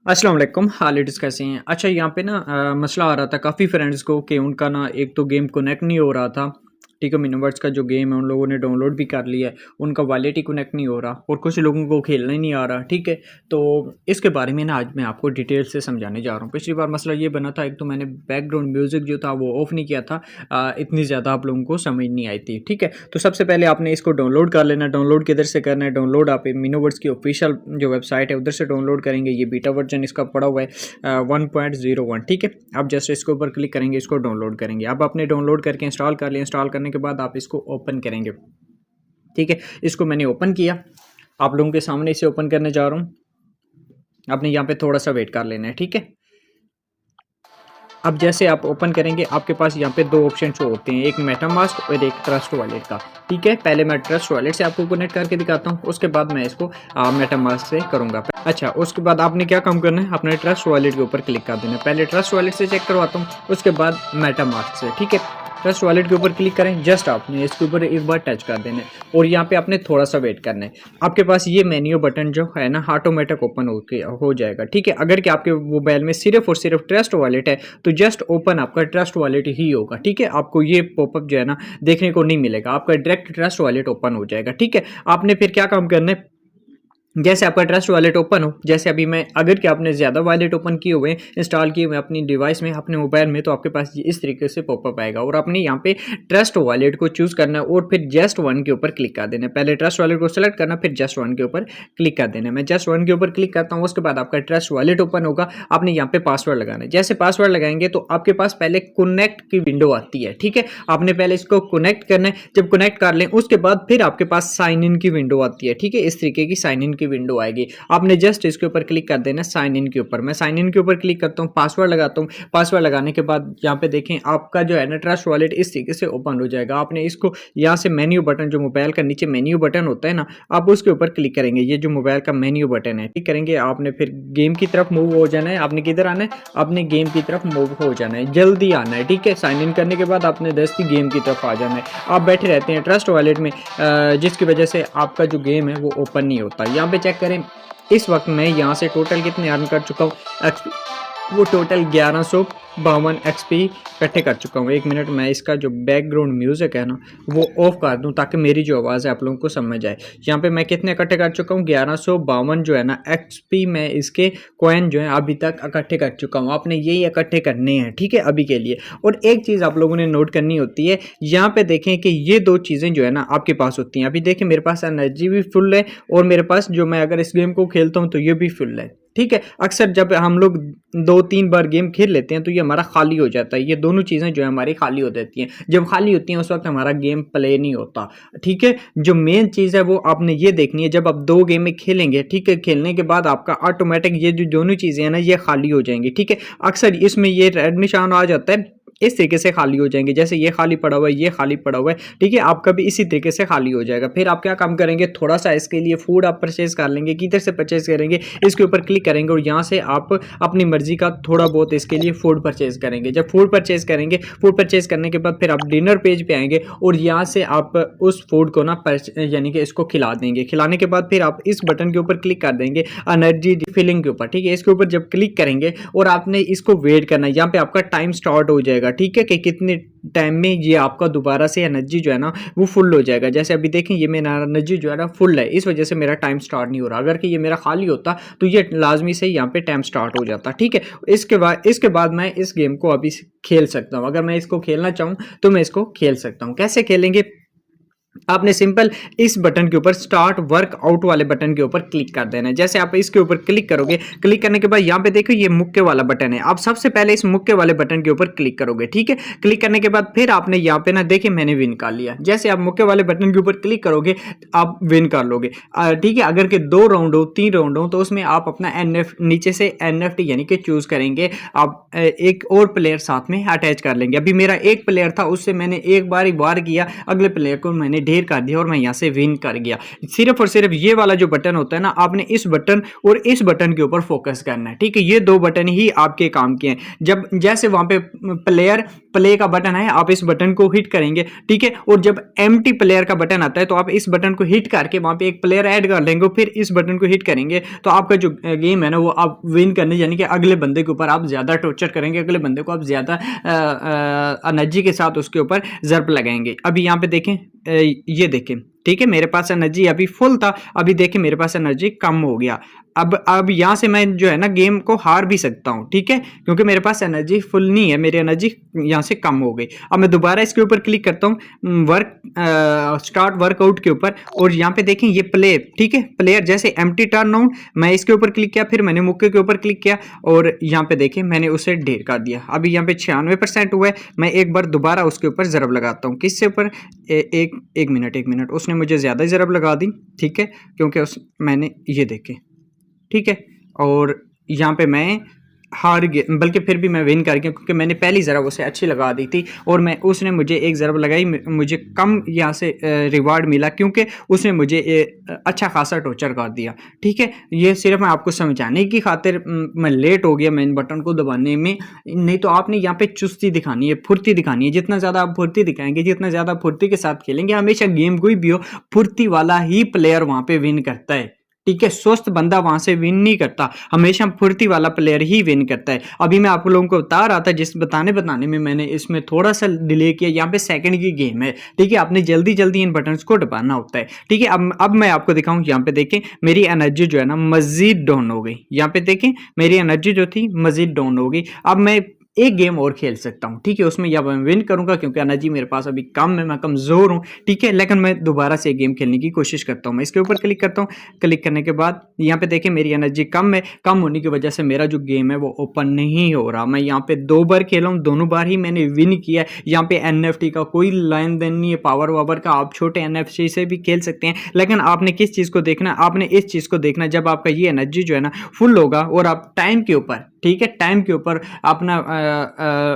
अस्सलाम वालेकुम लेडीज़ कैसे हैं? अच्छा यहाँ पे ना मसला आ रहा था काफ़ी फ्रेंड्स को कि उनका ना एक तो गेम कनेक्ट नहीं हो रहा था। ठीक है, मिनोवर्स का जो गेम है उन लोगों ने डाउनलोड भी कर लिया है, उनका वॉलेट ही कनेक्ट नहीं हो रहा और कुछ लोगों को खेलना ही नहीं आ रहा। ठीक है, तो इसके बारे में ना आज मैं आपको डिटेल से समझाने जा रहा हूँ। पिछली बार मसला ये बना था, एक तो मैंने बैकग्राउंड म्यूज़िक जो था वो ऑफ़ नहीं किया था, इतनी ज़्यादा आप लोगों को समझ नहीं आई थी। ठीक है, तो सबसे पहले आपने इसको डाउनलोड कर लेना। डाउनलोड किधर से करना है? डाउनलोड आप मिनोवर्स की ऑफिशियल जो वेबसाइट है उधर से डाउनलोड करेंगे। ये बीटा वर्जन इसका पड़ा हुआ है 1.01। ठीक है, आप जस्ट इसके ऊपर क्लिक करेंगे, इसको डाउनलोड करेंगे। अब आपने डाउनलोड करके इंस्टॉल कर लिया। इंस्टॉल करने के बाद आप इसको ओपन करेंगे। ठीक है, इसको मैंने ओपन किया, आप लोगों के सामने इसे ओपन करने जा रहा हूँ। आपने यहाँ पे थोड़ा सा वेट कर लेना है। ठीक है, अब जैसे आप ओपन करेंगे आपके पास यहाँ पे दो ऑप्शन शो होते हैं, एक मेटामास्क और एक ट्रस्ट वॉलेट का। ठीक है, पहले मैं ट्रस्ट वॉलेट से आपको कनेक्ट करके दिखाता हूँ, उसके बाद मैं इसको मेटामास्क से करूँगा। अच्छा, उसके बाद आपने क्या काम करना है, अपने ट्रस्ट वॉलेट के ऊपर क्लिक कर देना है। पहले ट्रस्ट वॉलेट से चेक करवाता हूँ, उसके बाद मेटामास्क से। ठीक है, ट्रस्ट वॉलेट के ऊपर क्लिक करें, जस्ट आपने इसके ऊपर एक बार टच कर देना है और यहाँ पे आपने थोड़ा सा वेट करना है। आपके पास ये मेन्यू बटन जो है ना ऑटोमेटिक ओपन हो जाएगा। ठीक है, अगर कि आपके मोबाइल में सिर्फ और सिर्फ ट्रस्ट वॉलेट है तो जस्ट ओपन आपका ट्रस्ट वॉलेट ही होगा। ठीक है, आपको ये पॉपअप जो है ना देखने को नहीं मिलेगा, आपका डायरेक्ट ट्रस्ट वॉलेट ओपन हो जाएगा। ठीक है, आपने फिर क्या काम करना है, जैसे आपका ट्रस्ट वॉलेट ओपन हो, जैसे अभी मैं अगर कि आपने ज़्यादा वॉलेट ओपन किए हुए हैं, इंस्टॉल किए हुए अपनी डिवाइस में, अपने मोबाइल में, तो आपके पास ये इस तरीके से पॉपअप आएगा और आपने यहाँ पे ट्रस्ट वॉलेट को चूज़ करना है और फिर जस्ट वन के ऊपर क्लिक कर देना है। पहले ट्रस्ट वॉलेट को सेलेक्ट करना, फिर जस्ट वन के ऊपर क्लिक कर देना है। मैं जस्ट वन के ऊपर क्लिक करता हूँ, उसके बाद आपका ट्रस्ट वॉलेट ओपन होगा। आपने यहाँ पे पासवर्ड लगाना है। जैसे पासवर्ड लगाएंगे तो आपके पास पहले कनेक्ट की विंडो आती है। ठीक है, आपने पहले इसको कनेक्ट करना है। जब कनेक्ट कर लें उसके बाद फिर आपके पास साइन इन की विंडो आती है। ठीक है, इस तरीके की साइन इन की विंडो आएगी। आपने जस्ट इसके ऊपर क्लिक कर देना साइन इन के ऊपर। मैं साइन इन के ऊपर क्लिक करता हूँ, पासवर्ड लगाता हूँ। पासवर्ड लगाने के बाद यहाँ पे देखें आपका जो है ना ट्रस्ट वॉलेट इस तरीके से ओपन हो जाएगा। आपने इसको यहाँ से मेन्यू बटन, जो मोबाइल का नीचे मेन्यू बटन होता है ना, आप उसके ऊपर क्लिक करेंगे। ये जो मोबाइल का मेन्यू बटन है, क्लिक करेंगे। आपने फिर गेम की तरफ मूव हो जाना है। आपने किधर आना है, आपने गेम की तरफ मूव हो जाना है, जल्दी आना है। ठीक है, साइन इन करने के बाद आपने दस्ती गेम की तरफ आ जाना है। आप बैठे रहते हैं ट्रस्ट वॉलेट में, जिसकी वजह से आपका जो गेम है वो ओपन नहीं होता। यहाँ पे चेक करें, इस वक्त मैं यहाँ से टोटल कितने अर्न कर चुका हूँ, वो टोटल 1152 एक्सपी इकट्ठे कर चुका हूँ। एक मिनट, मैं इसका जो बैकग्राउंड म्यूज़िक है ना वो ऑफ कर दूँ ताकि मेरी जो आवाज़ है आप लोगों को समझ आए। यहाँ पे मैं कितने इकट्ठे कर चुका हूँ, 1152 जो है ना एक्सपी मैं इसके कॉइन जो है अभी तक इकट्ठे कर चुका हूँ। आपने यही इकट्ठे करने हैं। ठीक है, अभी के लिए। और एक चीज़ आप लोगों ने नोट करनी होती है, यहाँ पे देखें कि ये दो चीज़ें जो है ना आपके पास होती हैं। अभी देखें मेरे पास एनर्जी भी फुल है और मेरे पास जो मैं अगर इस गेम को खेलता हूँ तो ये भी फुल है। ठीक है, अक्सर जब हम लोग 2-3 बार गेम खेल लेते हैं तो ये हमारा खाली हो जाता है। ये दोनों चीज़ें जो है हमारी खाली हो जाती हैं। जब खाली होती हैं उस वक्त हमारा गेम प्ले नहीं होता। ठीक है, जो मेन चीज़ है वो आपने ये देखनी है, जब आप 2 गेम में खेलेंगे, ठीक है, खेलने के बाद आपका ऑटोमेटिक ये जो दोनों चीज़ें हैं ना ये खाली हो जाएंगी। ठीक है, अक्सर इसमें ये रेड निशान आ जाता है, इस तरीके से खाली हो जाएंगे। जैसे ये खाली पड़ा हुआ है, ये खाली पड़ा हुआ है। ठीक है, आपका भी इसी तरीके से खाली हो जाएगा। फिर आप क्या काम करेंगे, थोड़ा सा इसके लिए फूड आप परचेज कर लेंगे। किधर से परचेज करेंगे, इसके ऊपर क्लिक करेंगे और यहाँ से आप अपनी मर्जी का थोड़ा बहुत इसके लिए फूड परचेज करेंगे। जब फूड परचेज करेंगे, फूड परचेज करने के बाद फिर आप डिनर पेज पे आएंगे और यहाँ से आप उस फूड को ना यानी कि इसको खिला देंगे। खिलाने के बाद फिर आप इस बटन के ऊपर क्लिक कर देंगे एनर्जी रिफिलिंग के ऊपर। ठीक है, इसके ऊपर जब क्लिक करेंगे और आपने इसको वेट करना है, यहाँ पे आपका टाइम स्टार्ट हो जाएगा। ठीक है, कि कितने टाइम में ये आपका दोबारा से एनर्जी जो है ना वो फुल हो जाएगा। जैसे अभी देखें ये मेरा एनर्जी जो है ना फुल है, इस वजह से मेरा टाइम स्टार्ट नहीं हो रहा। अगर कि ये मेरा खाली होता तो ये लाजमी से यहाँ पे टाइम स्टार्ट हो जाता। ठीक है, इसके बाद मैं इस गेम को अभी खेल सकता हूँ। अगर मैं इसको खेलना चाहूँ तो मैं इसको खेल सकता हूँ। कैसे खेलेंगे, आपने सिंपल इस बटन के ऊपर स्टार्ट वर्कआउट वाले बटन के ऊपर क्लिक कर देना है। जैसे आप इसके ऊपर क्लिक करोगे, क्लिक करने के बाद यहाँ पे देखो ये मुक्के वाला बटन है। आप सबसे पहले इस मुक्के वाले बटन के ऊपर क्लिक करोगे। ठीक है, क्लिक करने के बाद फिर आपने यहाँ पे ना देखिए मैंने विन कर लिया। जैसे आप मुक्के वाले बटन के ऊपर क्लिक करोगे आप विन कर लोगे। ठीक है, अगर के 2 राउंड हो 3 राउंड हो तो उसमें आप अपना नीचे से NFT यानी कि चूज करेंगे। आप एक और प्लेयर साथ में अटैच कर लेंगे। अभी मेरा एक प्लेयर था, उससे मैंने एक बार ही वार किया, अगले प्लेयर को मैंने ढेर कर दिया और मैं यहाँ से विन कर गया। सिर्फ और सिर्फ ये वाला जो बटन होता है ना, आपने इस बटन और इस बटन के ऊपर फोकस करना है, ठीक है। ये दो बटन ही आपके काम के हैं। जब जैसे वहां पे प्ले का बटन है, आप इस बटन को हिट करेंगे, ठीक है। और जब एम्प्टी प्लेयर का बटन आता है तो आप इस बटन को हिट करके वहां पे एक प्लेयर ऐड कर लेंगे, फिर इस बटन को हिट करेंगे तो आपका जो गेम है ना वो आप विन करने, यानी कि अगले बंदे के ऊपर आप ज्यादा टॉर्चर करेंगे, अगले बंदे को आप ज्यादा एनर्जी के साथ उसके ऊपर जर्ब लगाएंगे। अभी यहाँ पे देखें, ये देखें, ठीक है, मेरे पास एनर्जी अभी फुल था, अभी देखें मेरे पास एनर्जी कम हो गया। अब यहाँ से मैं जो है ना गेम को हार भी सकता हूँ, ठीक है, क्योंकि मेरे पास एनर्जी फुल नहीं है, मेरी एनर्जी यहाँ से कम हो गई। अब मैं दोबारा इसके ऊपर क्लिक करता हूँ, स्टार्ट वर्कआउट के ऊपर, और यहाँ पे देखें ये प्ले, ठीक है, प्लेयर जैसे एम्प्टी टर्न आउट, मैं इसके ऊपर क्लिक किया, फिर मैंने मुक्के के ऊपर क्लिक किया और यहाँ पे देखें मैंने उसे ढेर कर दिया। अभी यहाँ पे 96% हुआ है। मैं एक बार दोबारा उसके ऊपर जरब लगाता हूँ, किससे ऊपर, एक मिनट, उसने मुझे ज्यादा जरब लगा दी, ठीक है, क्योंकि मैंने ये देखे, ठीक है, और यहाँ पे मैं हार गया, बल्कि फिर भी मैं विन कर गया क्योंकि मैंने पहली ज़रब उसे अच्छी लगा दी थी और मैं उसने मुझे एक ज़रब लगाई, मुझे कम यहाँ से रिवार्ड मिला क्योंकि उसने मुझे अच्छा खासा टॉर्चर कर दिया, ठीक है। ये सिर्फ मैं आपको समझाने की खातिर मैं लेट हो गया मैं इन बटन को दबाने में, नहीं तो आपने यहाँ पे चुस्ती दिखानी है, फुर्ती दिखानी है। जितना ज़्यादा आप फुर्ती दिखाएंगे, जितना ज़्यादा फुर्ती के साथ खेलेंगे, हमेशा गेम कोई भी हो, फुर्ती वाला ही प्लेयर वहाँ पे विन करता है, ठीक है। स्वस्थ बंदा वहां से विन नहीं करता, हमेशा फुर्ती वाला प्लेयर ही विन करता है। अभी मैं आप लोगों को बता रहा था, जिस बताने में मैंने इसमें थोड़ा सा डिले किया। यहाँ पे सेकंड की गेम है, ठीक है, आपने जल्दी जल्दी इन बटन्स को दबाना होता है, ठीक है। अब मैं आपको दिखाऊं, यहाँ पे देखें मेरी एनर्जी जो है ना मजीद डाउन हो गई। यहाँ पे देखें मेरी एनर्जी जो थी मजीद डाउन हो गई। अब मैं एक गेम और खेल सकता हूँ, ठीक है, उसमें या मैं विन करूंगा क्योंकि एनर्जी मेरे पास अभी कम है, मैं कमजोर हूँ, ठीक है। लेकिन मैं दोबारा से गेम खेलने की कोशिश करता हूँ। मैं इसके ऊपर क्लिक करता हूँ, क्लिक करने के बाद यहाँ पे देखें मेरी एनर्जी कम है, कम होने की वजह से मेरा जो गेम है वो ओपन नहीं हो रहा। मैं यहाँ पे 2 बार खेला हूँ, दोनों बार ही मैंने विन किया। यहाँ पे NFT का कोई लेन देन नहीं है, पावर वावर का, आप छोटे NFT से भी खेल सकते हैं। लेकिन आपने किस चीज़ को देखना, आपने इस चीज़ को देखना जब आपका ये एनर्जी जो है ना फुल होगा और आप टाइम के ऊपर, ठीक है, टाइम के ऊपर अपना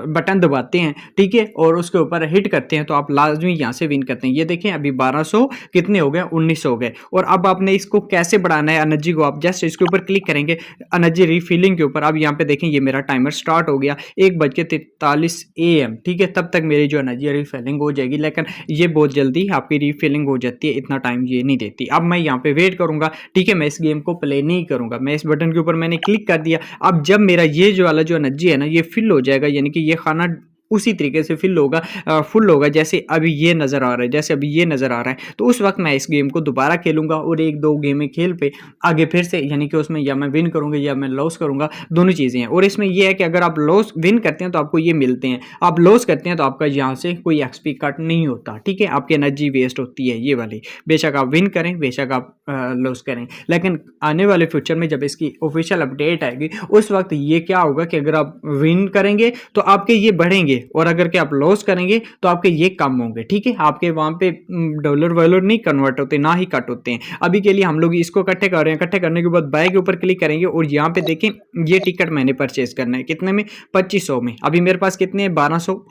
बटन दबाते हैं, ठीक है, और उसके ऊपर हिट करते हैं तो आप लाजमी यहाँ से विन करते हैं। ये देखें अभी 1200 कितने हो गए, 1900 हो गए। और अब आपने इसको कैसे बढ़ाना है एनर्जी को, आप जस्ट इसके ऊपर क्लिक करेंगे एनर्जी रिफिलिंग के ऊपर। अब यहाँ पे देखें ये मेरा टाइमर स्टार्ट हो गया 1:43 AM, ठीक है, तब तक मेरी जो एनर्जी रिफिलिंग हो जाएगी। लेकिन ये बहुत जल्दी आपकी रिफिलिंग हो जाती है, इतना टाइम ये नहीं देती। अब मैं यहाँ पे वेट करूंगा, ठीक है, मैं इस गेम को प्ले नहीं करूंगा। मैं इस बटन के ऊपर मैंने क्लिक कर दिया। अब जब मेरा ये जो वाला जो एनर्जी है ना ये फिल हो जाएगा, यानी कि ये खाना उसी तरीके से फिल होगा, फुल होगा जैसे अभी ये नज़र आ रहा है, जैसे अभी ये नज़र आ रहा है, तो उस वक्त मैं इस गेम को दोबारा खेलूंगा और 1-2 गेमें खेल पे आगे फिर से, यानी कि उसमें या मैं विन करूंगा या मैं लॉस करूंगा, दोनों चीज़ें हैं। और इसमें यह है कि अगर आप लॉस विन करते हैं तो आपको ये मिलते हैं, आप लॉस करते हैं तो आपका यहाँ से कोई XP कट नहीं होता, ठीक है, आपकी एनर्जी वेस्ट होती है ये वाली। बेशक आप विन करें, बेशक आप लॉस करें, लेकिन आने वाले फ्यूचर में जब इसकी ऑफिशियल अपडेट आएगी उस वक्त ये क्या होगा कि अगर आप विन करेंगे तो आपके ये बढ़ेंगे और अगर के आप लॉस करेंगे तो आपके ये कम होंगे, ठीक है। आपके वहां पे डॉलर वॉलर नहीं कन्वर्ट होते, ना ही कट होते हैं। अभी के लिए हम लोग इसको इकट्ठे कर रहे हैं, इकट्ठे करने के बाद बाय के ऊपर क्लिक करेंगे और यहाँ पे देखें ये टिकट मैंने परचेज करना है, कितने में, 2500 में। अभी मेरे पास कितने हैं, 1200,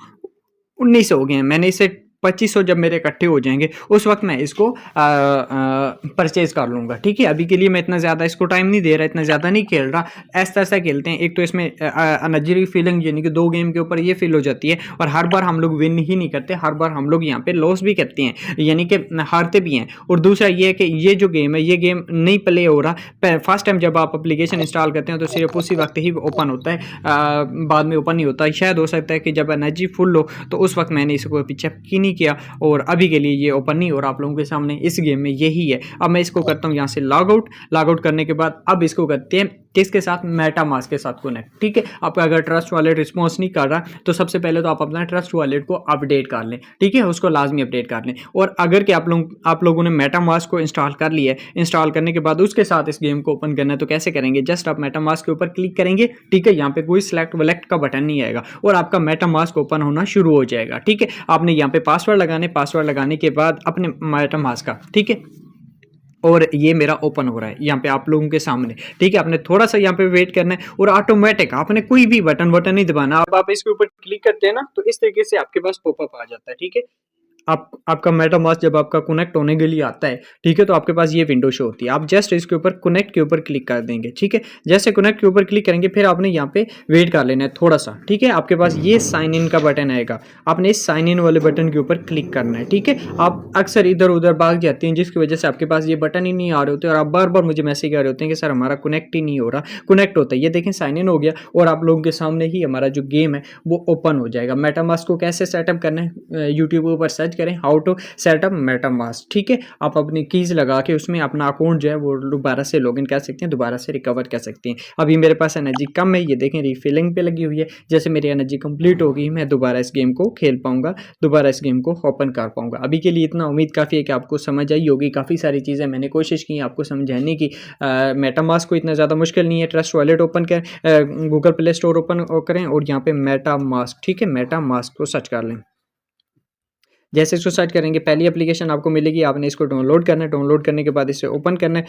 1900 हो गए हैं। मैंने इसे 2500 जब मेरे इकट्ठे हो जाएंगे उस वक्त मैं इसको परचेज कर लूँगा, ठीक है। अभी के लिए मैं इतना ज़्यादा इसको टाइम नहीं दे रहा, इतना ज़्यादा नहीं खेल रहा, ऐसा ऐसा खेलते हैं। एक तो इसमें एनर्जी फीलिंग यानी कि 2 गेम के ऊपर ये फील हो जाती है और हर बार हम लोग विन ही नहीं करते, हर बार हम लोग यहाँ पे लॉस भी करते हैं, यानी कि हारते भी हैं। और दूसरा ये है कि ये जो गेम है ये गेम नहीं प्ले हो रहा। फर्स्ट टाइम जब आप एप्लीकेशन इंस्टॉल करते हैं तो सिर्फ उसी वक्त ही ओपन होता है, बाद में ओपन नहीं होता। शायद हो सकता है कि जब एनर्जी फुल हो तो उस वक्त मैंने इसको पीछे की नहीं किया और अभी के लिए ये ओपन नहीं हो रहा आप लोगों के सामने। इस गेम में यही है। अब मैं इसको करता हूँ यहाँ से लॉग आउट करने के बाद अब इसको करते हैं किसके साथ, मेटामास्क के साथ कनेक्ट, ठीक है। आपका अगर ट्रस्ट वॉलेट रिस्पॉन्स नहीं कर रहा तो सबसे पहले तो आप अपना ट्रस्ट वॉलेट को अपडेट कर लें, ठीक है, उसको लाजमी अपडेट कर लें। और अगर कि आप लोगों ने मेटामास्क को इंस्टॉल कर लिया है, इंस्टॉल करने के बाद उसके साथ इस गेम को ओपन करना है तो कैसे करेंगे, जस्ट आप मेटामास्क के ऊपर क्लिक करेंगे, ठीक है, यहाँ पे कोई सिलेक्ट वलेक्ट का बटन नहीं आएगा और आपका मेटामास्क ओपन होना शुरू हो जाएगा, ठीक है। आपने यहाँ पे पासवर्ड लगाने के बाद अपने मेटामास्क का, ठीक है, और ये मेरा ओपन हो रहा है यहाँ पे आप लोगों के सामने, ठीक है। आपने थोड़ा सा यहाँ पे वेट करना है और ऑटोमेटिक आपने कोई भी बटन नहीं दबाना। अब आप इसके ऊपर क्लिक करते हैं ना तो इस तरीके से आपके पास पॉपअप आ जाता है, ठीक है। आपका मेटामास्क जब आपका कनेक्ट होने के लिए आता है, ठीक है, तो आपके पास ये विंडो शो होती है। आप जस्ट इसके ऊपर कनेक्ट के ऊपर क्लिक कर देंगे, ठीक है। जैसे कनेक्ट के ऊपर क्लिक करेंगे, फिर आपने यहाँ पे वेट कर लेना है थोड़ा सा, ठीक है। आपके पास ये साइन इन का बटन आएगा, आपने इस साइन इन वाले बटन के ऊपर क्लिक करना है, ठीक है। आप अक्सर इधर उधर भाग जाते हैं, जिसकी वजह से आपके पास ये बटन ही नहीं आ रहे होते और आप बार बार मुझे मैसेज कर रहे होते हैं कि सर हमारा कनेक्ट ही नहीं हो रहा। कनेक्ट होता है, ये देखें साइन इन हो गया और आप लोगों के सामने ही हमारा जो गेम है वो ओपन हो जाएगा। मेटामास्क को कैसे सेटअप करना है, यूट्यूब ऊपर सर्च करें हाउ टू सेटअप मेटामास्क, ठीक है। आप अपनी कीज लगा के उसमें अपना अकाउंट जो है वो दोबारा से लॉगिन कर सकते हैं, दोबारा से रिकवर कर सकते हैं। अभी मेरे पास एनर्जी कम है, ये देखें रिफिलिंग पे लगी हुई है। जैसे मेरी एनर्जी कंप्लीट होगी, मैं दोबारा इस गेम को खेल पाऊंगा, दोबारा इस गेम को ओपन कर पाऊंगा। अभी के लिए इतना, उम्मीद काफ़ी है कि आपको समझ आई होगी। काफ़ी सारी चीज़ें मैंने कोशिश की आपको समझाने की। मेटामास्क को इतना ज़्यादा मुश्किल नहीं है। ट्रस्ट वॉलेट ओपन कर, गूगल प्ले स्टोर ओपन करें और यहाँ पे मेटामास्क, ठीक है, मेटामास्क को सर्च कर लें। जैसे इसको सर्च करेंगे पहली एप्लीकेशन आपको मिलेगी, आपने इसको डाउनलोड करना है। डाउनलोड करने के बाद इसे ओपन करना है।